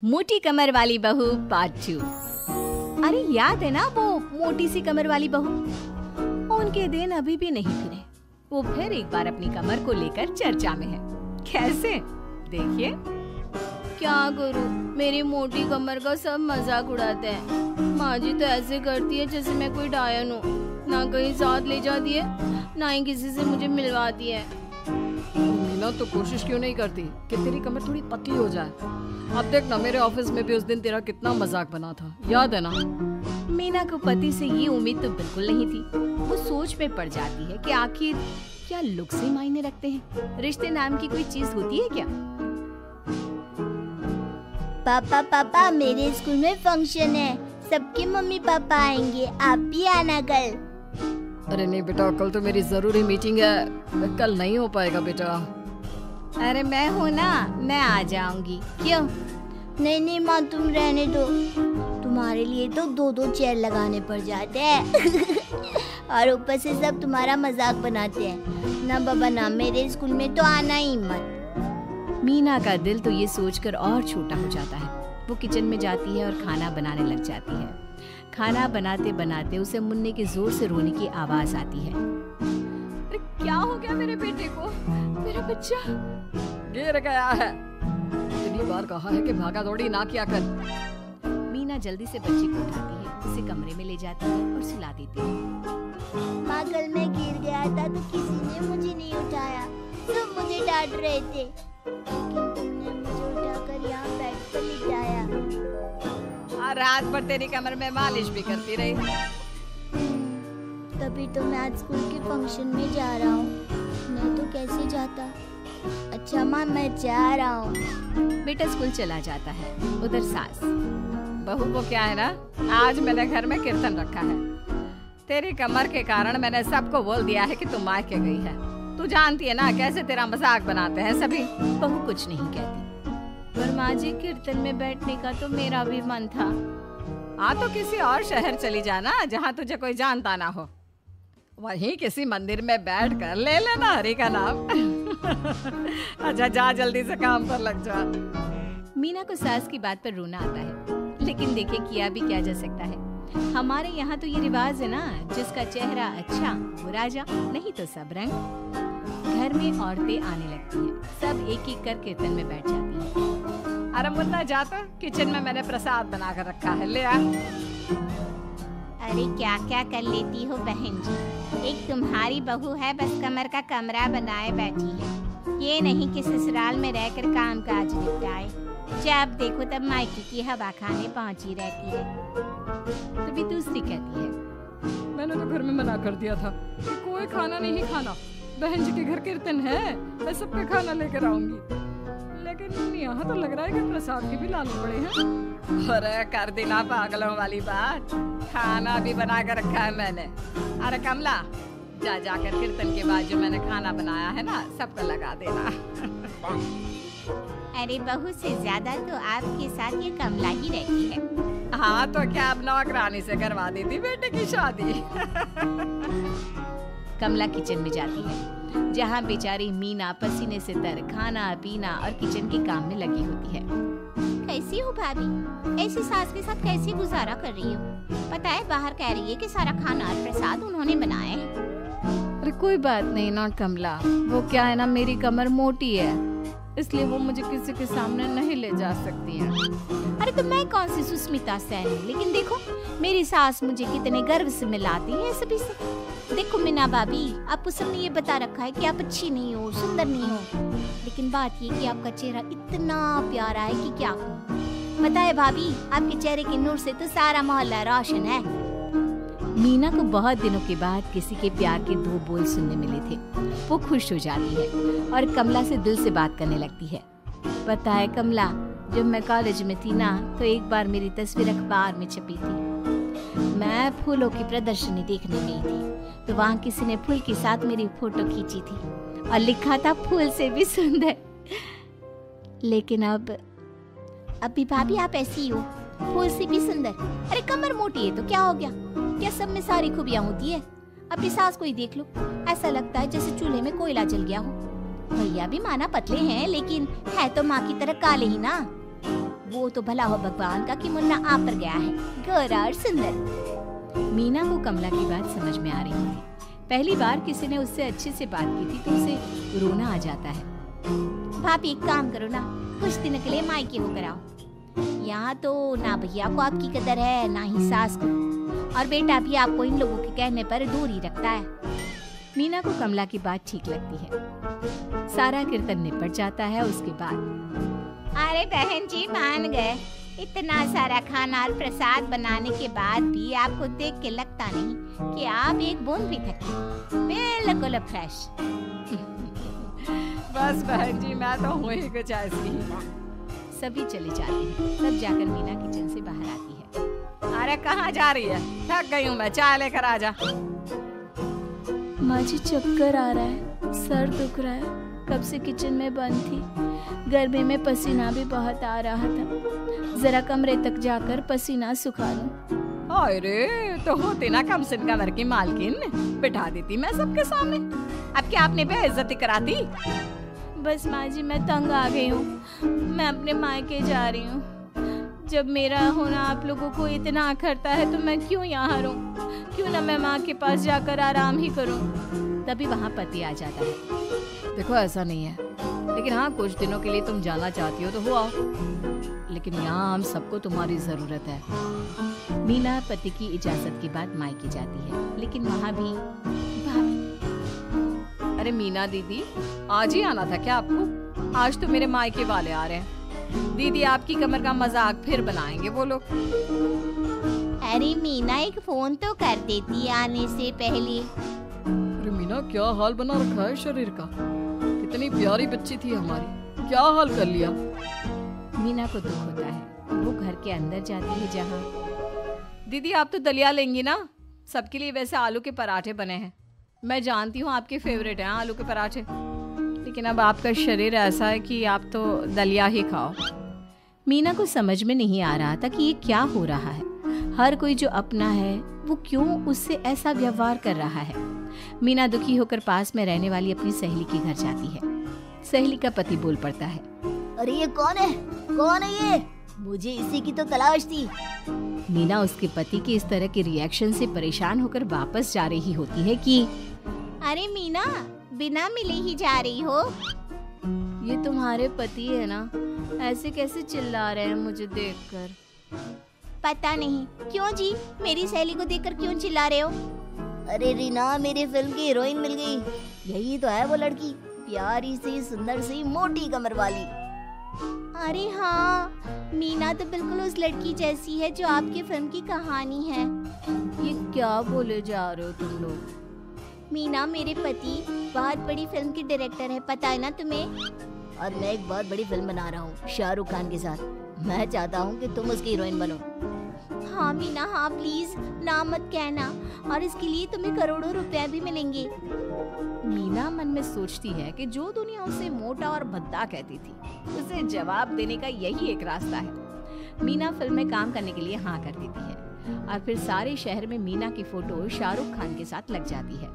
मोटी कमर वाली बहू पार्ट 2। अरे याद है ना वो मोटी सी कमर वाली बहू? उनके दिन अभी भी नहीं फिरे। वो फिर एक बार अपनी कमर को लेकर चर्चा में है। कैसे? देखिए। क्या करूं, मेरी मोटी कमर का सब मजाक उड़ाते हैं। माँ जी तो ऐसे करती है जैसे मैं कोई डायन हूँ। ना कहीं साथ ले जाती है, ना ही किसी से मुझे मिलवाती है। मीना तो कोशिश क्यों नहीं करती कि तेरी कमर थोड़ी पतली हो जाए? अब देख ना, मेरे ऑफिस में भी उस दिन तेरा कितना मजाक बना था, याद है ना? मीना को पति से ये उम्मीद तो बिल्कुल नहीं थी। वो सोच में पड़ जाती है कि आखिर क्या लुक से मायने रखते हैं? रिश्ते नाम की कोई चीज होती है क्या? पापा पापा, मेरे स्कूल में फंक्शन है, सबके मम्मी पापा आएंगे, आप भी आना कल। अरे नहीं बेटा, कल तो मेरी जरूरी मीटिंग है, कल नहीं हो पाएगा बेटा। अरे मैं हूँ ना, मैं आ जाऊंगी। क्यों? नहीं नहीं माँ, तुम रहने दो। तुम्हारे लिए तो दो दो चेयर लगाने पड़ जाते हैं और ऊपर से सब तुम्हारा मजाक बनाते हैं। ना बाबा ना, मेरे स्कूल में तो आना ही मत। मीना का दिल तो ये सोचकर और छोटा हो जाता है। वो किचन में जाती है और खाना बनाने लग जाती है। खाना बनाते बनाते उसे मुन्ने के जोर से रोने की आवाज आती है। अरे क्या हो गया मेरे बेटे को? मेरा बच्चा गिर गया है। इतनी बार कहा है कि भागा दौड़ी ना किया कर। मीना जल्दी से बच्चे को उठाती है, उसे कमरे में ले जाती है और सुला देती है। माँ, कल मैं गिर गया था तो किसी ने मुझे नहीं उठाया, सब मुझे डांट रहे थे, लेकिन तुमने मुझे उठाकर यहाँ बेड पर लिटाया और रात भर तेरी कमर में मालिश भी करती रही। तभी तो मैं आज स्कूल के फंक्शन में जा रहा हूँ, नहीं तो कैसे जाता। अच्छा माँ, मैं जा रहा हूँ। बेटा स्कूल चला जाता है। उधर सास, बहू को क्या है ना, आज मैंने घर में कीर्तन रखा है। तेरी कमर के कारण मैंने सबको बोल दिया है कि तू मायके गई है। तू जानती है ना कैसे तेरा मजाक बनाते हैं सभी। बहू कुछ नहीं कहती। पर माँ जी, कीर्तन में बैठने का तो मेरा भी मन था। हाँ तो किसी और शहर चली जाना जहाँ तुझे कोई जानता ना हो। वहीं किसी मंदिर में बैठ कर ले लेना हरि का नाम। अच्छा जा, जल्दी से काम पर लग जा। मीना को सास की बात पर रोना आता है, लेकिन देखे किया भी क्या जा सकता है। हमारे यहाँ तो ये रिवाज है ना, जिसका चेहरा अच्छा वो राजा, नहीं तो सब रंग। घर में औरतें आने लगती हैं, सब एक एक कर कीर्तन में बैठ जाती हैं। अरे मुन्ना जा तो, किचन में मैंने प्रसाद बना कर रखा है, ले आ। अरे क्या क्या कर लेती हो बहन जी, एक तुम्हारी बहू है बस कमर का कमरा बनाए बैठी है। ये नहीं कि ससुराल में रहकर काम काज निपटाए, जब देखो तब मायके की हवा खाने पहुंची रहती है। तभी दूसरी कहती है, मैंने तो घर में मना कर दिया था कि कोई खाना नहीं खाना। बहन जी के घर कीर्तन है, मैं सबका खाना लेकर आऊंगी, लेकिन यहाँ तो लग रहा है कि प्रसाद के भी लाने पड़े हैं। अरे कर देना पागलों वाली बात, खाना भी बना कर रखा है मैंने। अरे कमला, जा जाकर कीर्तन के बाद जो मैंने खाना बनाया है ना, सबको लगा देना। अरे बहू से ज्यादा तो आपके साथ ये कमला ही रहती है। हाँ तो क्या अब नौकरानी से करवा दी थी बेटे की शादी। कमला किचन में जाती है, जहाँ बेचारी मीना पसीने से तर खाना पीना और किचन के काम में लगी होती है। कैसी हो भाभी, ऐसी सास के साथ कैसे गुजारा कर रही हो? पता है बाहर कह रही है कि सारा खाना और प्रसाद उन्होंने बनाया है। अरे कोई बात नहीं ना कमला, वो क्या है ना, मेरी कमर मोटी है, इसलिए वो मुझे किसी के सामने नहीं ले जा सकती है। अरे तो मैं कौन सी सुस्मिता सेन हूँ, लेकिन देखो मेरी सास मुझे कितने गर्व से मिलाती है सभी से। देखो मीना भाभी, आपको सबने ये बता रखा है कि आप अच्छी नहीं हो, सुंदर नहीं हो, लेकिन बात ये कि आपका चेहरा इतना प्यारा है कि क्या कहूँ। पता है भाभी, आपके चेहरे के नूर से तो सारा मोहल्ला रोशन है। मीना को बहुत दिनों के बाद किसी के प्यार के दो बोल सुनने मिले थे। वो खुश हो जाती है और कमला से दिल से बात करने लगती है। पता है कमला, जब मैं कॉलेज में थी ना, तो एक बार मेरी तस्वीर अखबार में छपी थी। मैं फूलों की प्रदर्शनी देखने गई थी, तो वहाँ किसी ने फूल के साथ मेरी फोटो खींची थी और लिखा था फूल से भी सुंदर। लेकिन अब भी भाभी आप ऐसी हो, फूल से भी सुंदर। अरे कमर मोटी है तो क्या हो गया, क्या सब में सारी खूबियाँ होती है? अपनी सास को ही देख लो, ऐसा लगता है जैसे चूल्हे में कोयला जल गया हो। भैया भी माना पतले हैं, लेकिन है तो माँ की तरह काले ही ना। वो तो भला हो भगवान का कि मुन्ना आप पर गया है, गोरा और सुंदर। मीना को कमला की बात समझ में आ रही थी। पहली बार किसी ने उससे अच्छे से बात की थी तो उसे रोना आ जाता है। भाभी एक काम करो ना, कुछ दिनों के लिए मायके होकर आओ। यहाँ तो ना भैया को आपकी कदर है ना ही सास को, और बेटा भी आपको इन लोगों के कहने पर दूर ही रखता है। मीना को कमला की बात ठीक लगती है। सारा कीर्तन निपट जाता है। उसके बाद अरे बहन जी मान गए, इतना सारा खाना और प्रसाद बनाने के बाद भी आपको देख के लगता नहीं कि आप एक बूंद भी थके, बिल्कुल फ्रेश। बस बहन जी मैं तो हूँ ही कुछ ऐसी ही। सभी चले जाते हैं। तब जाकर मीना किचन से बाहर आती है। अरे कहाँ जा रही है? थक गई हूँ मैं, चाय लेकर आ जा। माँ जी चक्कर आ रहा है, सर दुख रहा है, कब से किचन में बंद थी। गर्मी में पसीना भी बहुत आ रहा था, जरा कमरे तक जाकर पसीना सुखा लूं। अरे तो होती ना कम से कमर की मालकिन, बिठा देती मैं सबके सामने। अब क्या आपने बेइज्जती कराती? बस माँ जी मैं तंग आ गई हूँ, मैं अपने मायके जा रही हूँ। जब मेरा होना आप लोगों को इतना अखरता है तो मैं क्यों यहाँ रहूँ? क्यों ना मैं माँ के पास जाकर आराम ही करूँ। तभी वहाँ पति आ जाता है। देखो ऐसा नहीं है, लेकिन हाँ कुछ दिनों के लिए तुम जाना चाहती हो तो हो आओ, लेकिन यहाँ हम सबको तुम्हारी जरूरत है। मीना पति की इजाजत के बाद मायके जाती है, लेकिन वहाँ भी अरे मीना दीदी आज ही आना था क्या आपको? आज तो मेरे मायके वाले आ रहे हैं। दीदी आपकी कमर का मजाक फिर बनाएंगे वो लोग। अरे मीना एक फोन तो कर देती आने से पहले। अरे मीना क्या हाल बना रखा है शरीर का, कितनी प्यारी बच्ची थी हमारी, क्या हाल कर लिया। मीना को दुख होता है। वो घर के अंदर जाती है जहाँ दीदी आप तो दलिया लेंगी ना? सबके लिए वैसे आलू के पराठे बने हैं, मैं जानती हूँ आपके फेवरेट हैं आलू के पराठे, लेकिन अब आपका शरीर ऐसा है कि आप तो दलिया ही खाओ। मीना को समझ में नहीं आ रहा था कि ये क्या हो रहा है। हर कोई जो अपना है वो क्यों उससे ऐसा व्यवहार कर रहा है। मीना दुखी होकर पास में रहने वाली अपनी सहेली के घर जाती है। सहेली का पति बोल पड़ता है, अरे ये कौन है? कौन है ये? मुझे इसी की तो तलाश थी। मीना उसके पति के इस तरह के रिएक्शन से परेशान होकर वापस जा रही होती है कि अरे मीना बिना मिले ही जा रही हो? ये तुम्हारे पति है ना, ऐसे कैसे चिल्ला रहे हैं मुझे देखकर? पता नहीं क्यों जी, मेरी सहेली को देखकर क्यों चिल्ला रहे हो? अरे रीना मेरी फिल्म की हीरोइन मिल गई, यही तो है वो लड़की, प्यारी सी सुंदर सी मोटी कमर वाली। अरे हाँ, मीना तो बिल्कुल उस लड़की जैसी है जो आपकी फिल्म की कहानी है। ये क्या बोले जा रहे हो तुम लोग? मीना मेरे पति बहुत बड़ी फिल्म के डायरेक्टर है, पता है ना तुम्हें? और मैं एक बहुत बड़ी फिल्म बना रहा हूँ शाहरुख खान के साथ, मैं चाहता हूँ कि तुम उसकी हीरोइन बनो। हाँ मीना हाँ, प्लीज ना मत कहना, और इसके लिए तुम्हें करोड़ों रुपए भी मिलेंगे। मीना मन में सोचती है कि जो दुनिया उसे मोटा और भद्दा कहती थी उसे जवाब देने का यही एक रास्ता है। मीना फिल्म में काम करने के लिए हाँ कर देती है और फिर सारे शहर में मीना की फोटो शाहरुख खान के साथ लग जाती है।